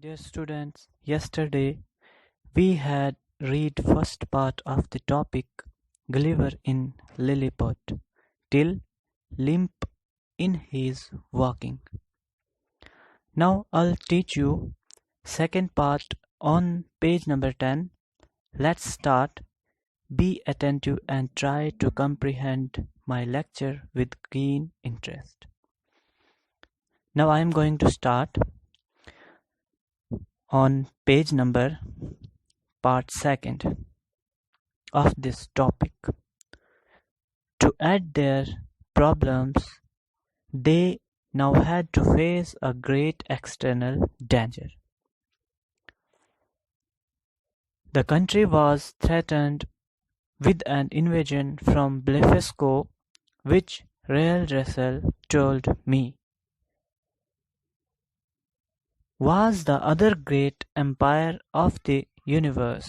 Dear students, yesterday we had read first part of the topic Gulliver in Lilliput till limp in his walking. Now I'll teach you second part on page number 10. Let's start. Be attentive and try to comprehend my lecture with keen interest. Now I am going to start on page number part second of this topic. To add their problems, they now had to face a great external danger. The country was threatened with an invasion from Blefuscu, which Rael Russell told me was the other great empire of the universe.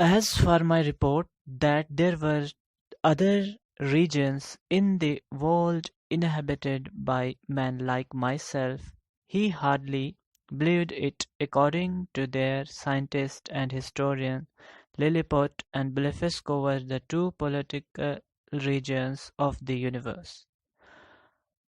As for my report that there were other regions in the world inhabited by men like myself, he hardly believed it. According to their scientists and historians, Lilliput and Blefuscu were the two political regions of the universe.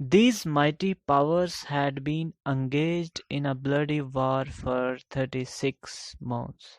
These mighty powers had been engaged in a bloody war for 36 months.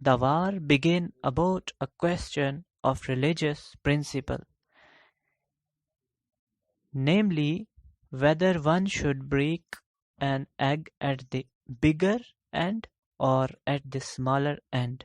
The war began about a question of religious principle, namely whether one should break an egg at the bigger end or at the smaller end.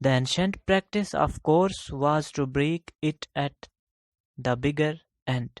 The ancient practice of course was to break it at the bigger end.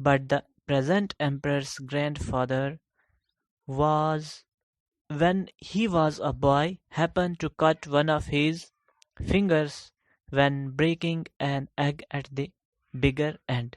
But the present emperor's grandfather was, when he was a boy, happened to cut one of his fingers when breaking an egg at the bigger end.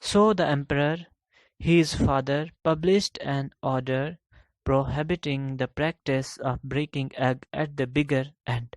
So the emperor, his father, published an order prohibiting the practice of breaking egg at the bigger end.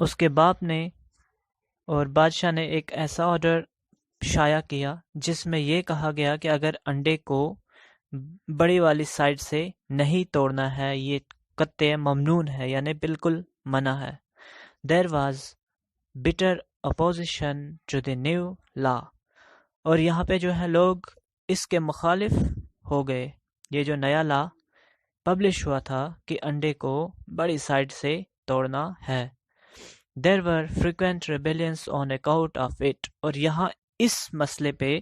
اس کے باپ نے اور بادشاہ نے ایک ایسا order شائع کیا جس میں یہ کہا گیا کہ اگر انڈے کو بڑی والی سائڈ سے نہیں توڑنا ہے، یہ قطع ممنون ہے، یعنی بالکل منع ہے۔ There was bitter opposition to the new law، اور یہاں پہ جو ہے لوگ اس کے مخالف ہو گئے۔ یہ جو نیا لا پبلش ہوا تھا کہ انڈے کو بڑی سائڈ سے توڑنا ہے۔ There were frequent rebellions on account of it، اور یہاں اس مسئلے پہ،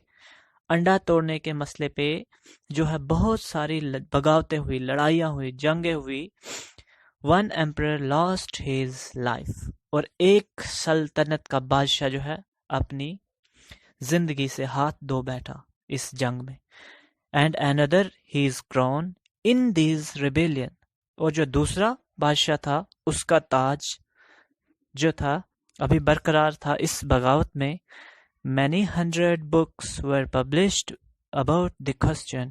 انڈا توڑنے کے مسئلے پہ جو ہے بہت ساری بغاوتیں ہوئی، لڑائیاں ہوئی، جنگیں ہوئی۔ One emperor lost his life، اور ایک سلطنت کا بادشاہ جو ہے اپنی زندگی سے ہاتھ دھو بیٹھا اس جنگ میں۔ And another he is crowned in these rebellion، اور جو دوسرا بادشاہ تھا اس کا تاج جو تھا ابھی برقرار تھا اس بغاوت میں۔ Many hundred books were published about the question،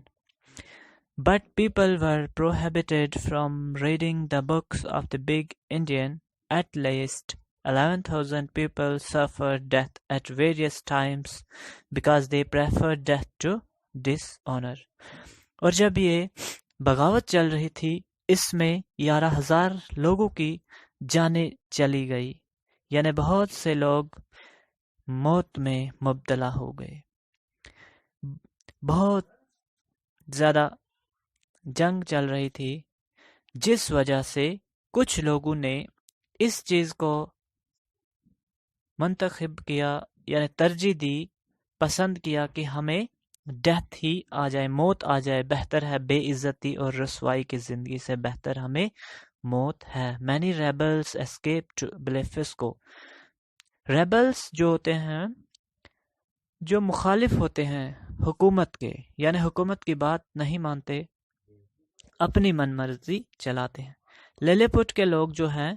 but people were prohibited from reading the books of the big Indian. At least 11,000 people suffered death at various times because they preferred death to dishonor۔ اور جب یہ بغاوت چل رہی تھی اس میں 11,000 لوگوں کی جانیں چلی گئی، یعنی بہت سے لوگ موت میں مبتلا ہو گئے۔ بہت زیادہ جنگ چل رہی تھی جس وجہ سے کچھ لوگوں نے اس چیز کو منتخب کیا، یعنی ترجیح دی، پسند کیا کہ ہمیں ڈیتھ ہی آ جائے، موت آ جائے، بہتر ہے بے عزتی اور رسوائی کی زندگی سے بہتر ہمیں موت ہے۔ Many rebels escaped to Blefuscu۔ ریبلز جو ہوتے ہیں، جو مخالف ہوتے ہیں حکومت کے، یعنی حکومت کی بات نہیں مانتے، اپنی من مرضی چلاتے ہیں۔ لیلی پٹ کے لوگ جو ہیں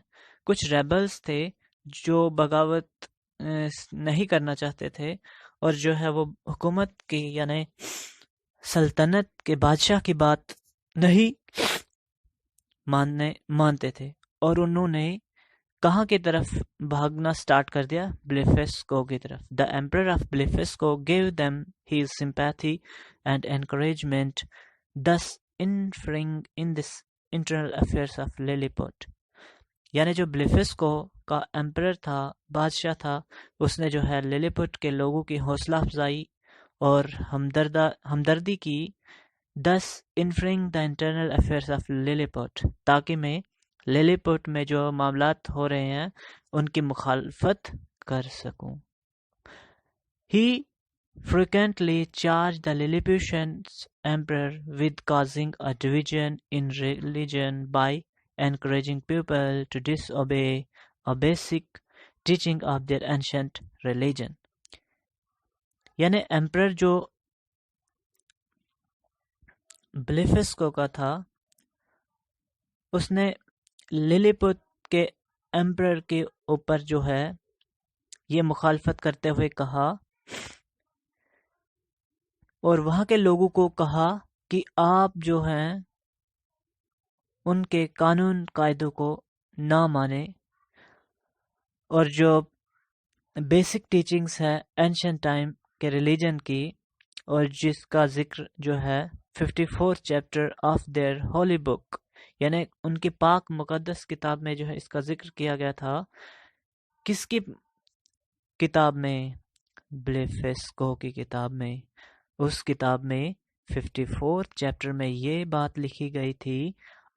کچھ ریبلز تھے جو بغاوت نہیں کرنا چاہتے تھے، اور جو ہے وہ حکومت کی یعنی سلطنت کے بادشاہ کی بات نہیں مانتے تھے، اور انہوں نے کہاں کی طرف بھاگنا سٹارٹ کر دیا؟ بلیفسکو کی طرف۔ The emperor of Blefuscu gave them his sympathy and encouragement, thus interfering in the internal affairs of Lilliput۔ یعنی جو بلیفسکو کا ایمپرر تھا، بادشاہ تھا، اس نے جو ہے لیلیپٹ کے لوگوں کی حوصلہ افزائی اور ہمدردی کی، thus interfering the internal affairs of Lilliput، تاکہ میں لیلی پٹ میں جو معاملات ہو رہے ہیں ان کی مخالفت کر سکوں۔ He frequently charged the Lilliputian emperor with causing a division in religion by encouraging people to disobey a basic teaching of their ancient religion۔ یعنی ایمپرر جو بلیفسکو کا تھا، اس نے لیلی پٹ کے ایمپرر کے اوپر جو ہے یہ مخالفت کرتے ہوئے کہا، اور وہاں کے لوگوں کو کہا کہ آپ جو ہیں ان کے قانون قاعدوں کو نہ مانیں، اور جو بیسک ٹیچنگز ہے اینشنٹ ٹائم کے ریلیجن کی، اور جس کا ذکر جو ہے 54 چیپٹر آف دیئر ہولی بک، یعنی ان کی پاک مقدس کتاب میں جو ہے اس کا ذکر کیا گیا تھا۔ کس کی کتاب میں؟ بلیفسکو کی کتاب میں۔ اس کتاب میں 54 چیپٹر میں یہ بات لکھی گئی تھی،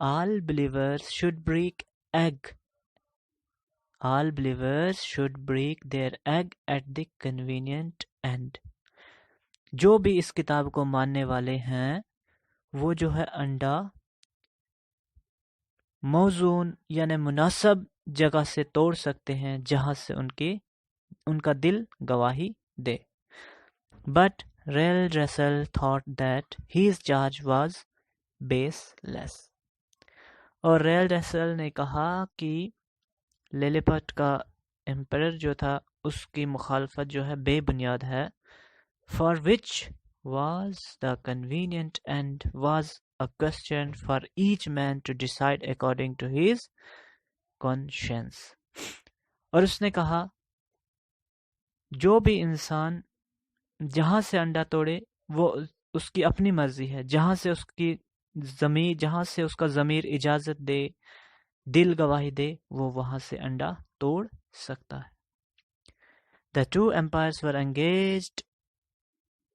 all believers should break egg all believers should break their egg at the convenient end۔ جو بھی اس کتاب کو ماننے والے ہیں وہ جو ہے انڈا موزون یعنی مناسب جگہ سے توڑ سکتے ہیں جہاں سے ان کا دل گواہی دے۔ But Real Russell thought that his charge was baseless۔ اور ریل ریسل نے کہا کہ لیلیپٹ کا ایمپرر جو تھا اس کی مخالفت جو ہے بے بنیاد ہے۔ For which was the convenient end was a question for each man to decide according to his conscience۔ اور اس نے کہا جو بھی انسان جہاں سے انڈا توڑے وہ اس کی اپنی مرضی ہے، جہاں سے اس کا ضمیر اجازت دے، دل گواہی دے، وہ وہاں سے انڈا توڑ سکتا ہے۔ The two empires were engaged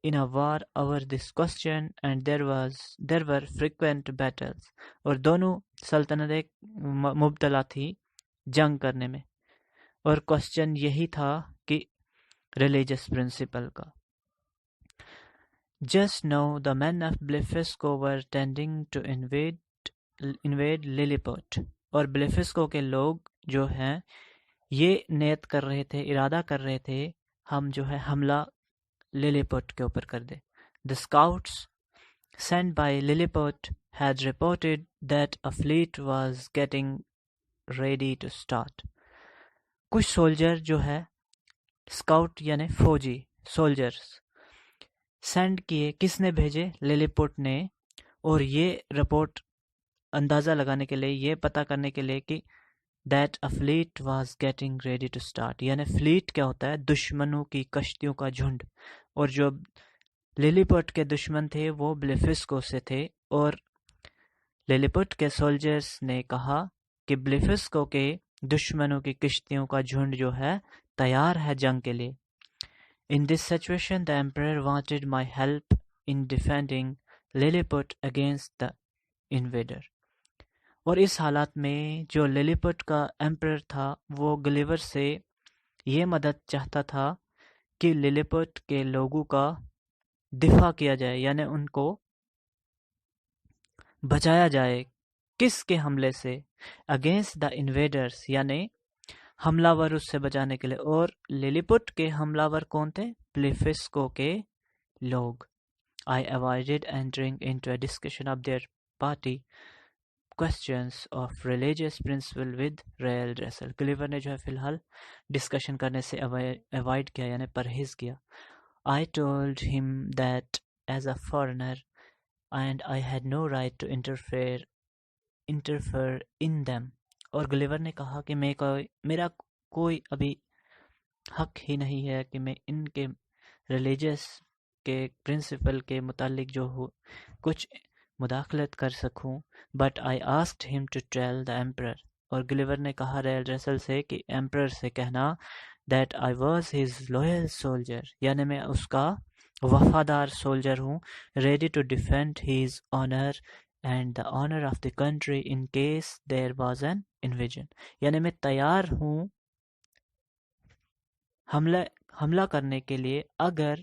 in a war over this question and there were frequent battles، اور دونوں سلطنتیں مبتلا تھی جنگ کرنے میں، اور کوسچن یہی تھا کہ ریلیجس پرنسپل کا۔ Just now the men of Blefuscu were tending to invade Lilliput، اور بلیفسکو کے لوگ جو ہیں یہ نیت کر رہے تھے، ارادہ کر رہے تھے ہم جو ہے حملہ للیپوٹ کے اوپر کر دے۔ The scouts sent by Lilliput had reported that a fleet was getting ready to start۔ کچھ سولجر جو ہے اسکاؤٹ یعنی فوجی سولجرز سینڈ کیے، کس نے بھیجے؟ للیپوٹ نے، اور یہ رپورٹ اندازہ لگانے کے لیے، یہ پتہ کرنے کے لیے کہ that a fleet was getting ready to start، یعنی فلیٹ کیا ہوتا ہے؟ دشمنوں کی کشتیوں کا جھنڈ، اور جو للیپوٹ کے دشمن تھے وہ بلیفسکو سے تھے، اور للیپوٹ کے سولجرز نے کہا کہ بلیفسکو کے دشمنوں کی کشتیوں کا جھنڈ جو ہے تیار ہے جنگ کے لیے۔ In this situation the emperor wanted my help in defending Lilliput against the invader، اور اس حالات میں جو للیپوٹ کا ایمپرر تھا وہ گلیور سے یہ مدد چاہتا تھا کہ للیپوٹ کے لوگوں کا دفاع کیا جائے، یعنی ان کو بچایا جائے کس کے حملے سے؟ اگینسٹ دا انویڈرز، یعنی حملہ ور اس سے بچانے کے لیے، اور للیپوٹ کے حملہ ور کون تھے؟ بلیفسکو کے لوگ۔ I avoided entering into a discussion of their party questions of religious principle with Rael Dressel۔ گلیور نے جو ہے فی الحال ڈسکشن کرنے سے اوائڈ کیا، یعنی پرہیز کیا۔ I told him that as a foreigner and I had no right to interfere in them، اور گلیور نے کہا کہ میرا کوئی ابھی حق ہی نہیں ہے کہ میں ان کے ریلیجس کے پرنسپل کے متعلق جو ہو کچھ مداخلت کر سکوں۔ بٹ آئی آسکڈ ہم ٹو ٹیل دا ایمپرر، اور گلیور نے کہا ریل ریسل سے کہ ایمپرر سے کہنا that I was his loyal soldier, یعنی میں اس کا وفادار سولجر ہوں، ready to defend his honour and the honour of the country in case there was an invasion, یعنی میں تیار ہوں حملہ کرنے کے لیے اگر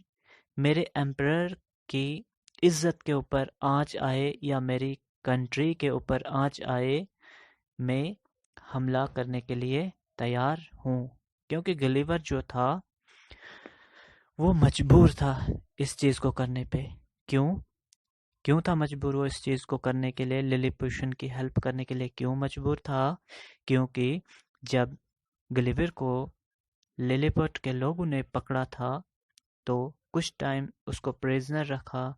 میرے ایمپرر کی عزت کے اوپر آنچ آئے یا میری کنٹری کے اوپر آنچ آئے، میں حملہ کرنے کے لیے تیار ہوں۔ کیونکہ گلیور جو تھا وہ مجبور تھا اس چیز کو کرنے پہ۔ کیوں تھا مجبور وہ اس چیز کو کرنے کے لیے؟ للیپوشن کی ہیلپ کرنے کے لیے کیوں مجبور تھا؟ کیونکہ جب گلیور کو للیپوٹ کے لوگوں نے پکڑا تھا تو کچھ ٹائم اس کو پریزنر رکھا،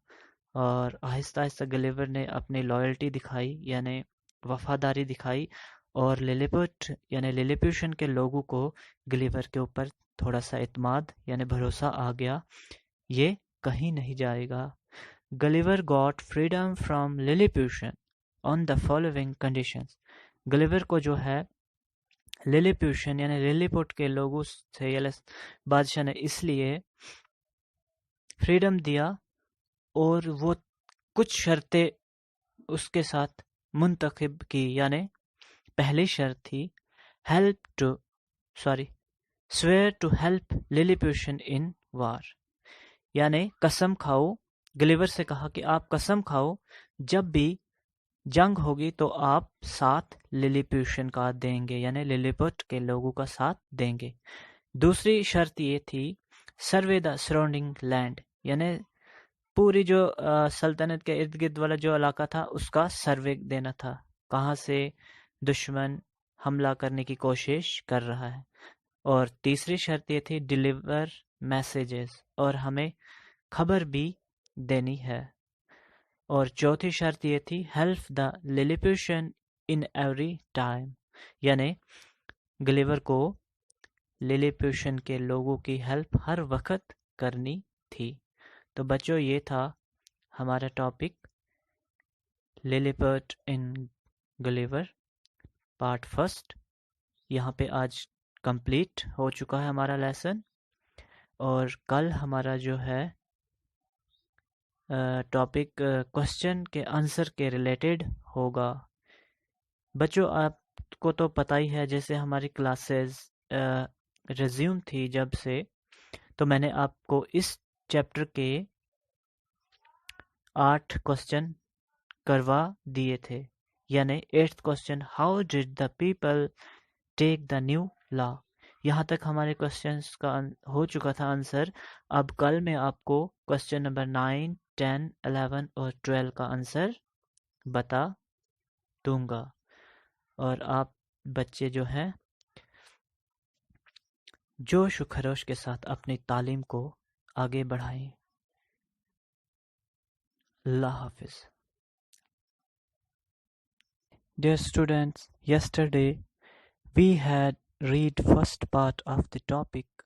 اور آہستہ آہستہ گلیور نے اپنی لائلٹی دکھائی، یعنی وفاداری دکھائی، اور للیپوٹ یعنی للیپوشن کے لوگوں کو گلیور کے اوپر تھوڑا سا اعتماد یعنی بھروسہ آ گیا، یہ کہیں نہیں جائے گا۔ Gulliver got freedom from Lilliputians on the following conditions, Gulliver کو جو ہے للیپوشن یعنی للیپوٹ کے لوگوں سے یعنی بادشاہ نے اس لیے فریڈم دیا، اور وہ کچھ شرطیں اس کے ساتھ منتخب کی، یعنی پہلی شرط تھی swear to help Lilliputian in war، یعنی قسم کھاؤ۔ گلیور سے کہا کہ آپ قسم کھاؤ جب بھی جنگ ہوگی تو آپ ساتھ للیپوشن کا دیں گے، یعنی للیپوٹ کے لوگوں کا ساتھ دیں گے۔ دوسری شرط یہ تھی سروے دا سراؤنڈنگ لینڈ، یعنی پوری جو سلطنت کے ارد گرد والا جو علاقہ تھا اس کا سروے دینا تھا، کہاں سے دشمن حملہ کرنے کی کوشش کر رہا ہے۔ اور تیسری شرط یہ تھی ڈیلیور میسیجز، اور ہمیں خبر بھی دینی ہے۔ اور چوتھی شرط یہ تھی help the Lilliputians in every time, یعنی گلیور کو لیلیپوشن کے لوگوں کی ہیلپ ہر وقت کرنی تھی۔ تو بچوں یہ تھا ہمارا ٹاپک لیلیپٹ ان گلیور پارٹ فرسٹ۔ یہاں پہ آج کمپلیٹ ہو چکا ہے ہمارا لیسن، اور کل ہمارا جو ہے ٹاپک کوشچن کے آنسر کے ریلیٹڈ ہوگا۔ بچوں آپ کو تو پتہ ہی ہے، جیسے ہماری کلاسز ریزیوم تھی جب سے، تو میں نے آپ کو اس چیپٹر کے 8 کوشچن کروا دیے تھے، یعنی 8th question how did the people take the new law. یہاں تک ہمارے کوشچنس کا ہو چکا تھا آنسر۔ اب کل میں آپ کو کوشچن نمبر 9، 10، 11 اور 12 کا آنسر بتا دوں گا، اور آپ بچے جو ہیں جوش و خروش کے ساتھ اپنی تعلیم کو آگے بڑھائیں۔ اللہ حافظ۔ Dear students, yesterday we had read first part of the topic